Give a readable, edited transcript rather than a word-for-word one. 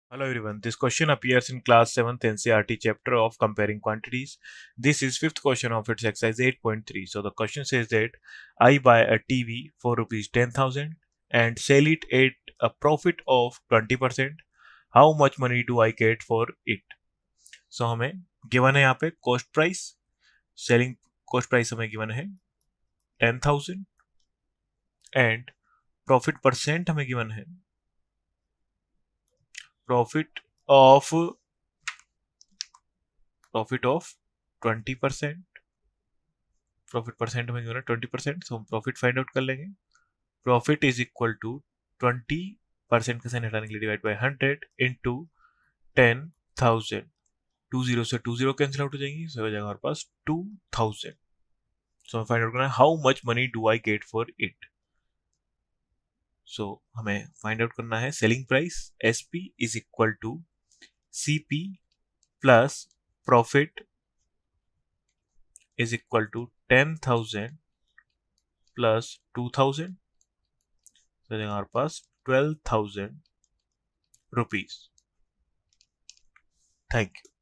Hello everyone, this question appears in class 7th NCERT chapter of Comparing Quantities. This is fifth question of its exercise 8.3. So the question says that I buy a TV for rupees 10,000 and sell it at a profit of 20%. How much money do I get for it? So हमें given है यहाँ पे cost price, selling cost price हमें given है 10,000 and profit percent हमें given है profit of 20%. Profit percent में क्यों ना 20%, तो हम प्रॉफिट फाइंड आउट कर लेंगे. प्रॉफिट इज इक्वल टू 20% का साइन हटाने के लिए डिवाइड बाय 100 इंटू 10,000. 20 से 20 कैंसिल आउट हो जाएंगी, सो हो जाएगा हमारे पास 2,000. सो हमें फाइंड आउट करना है how much money do I get for it. So हमें फाइंड आउट करना है selling price SP is equal to CP plus profit is equal to 10,000 plus 2,000. So then our pass 12,000 rupees. Thank you.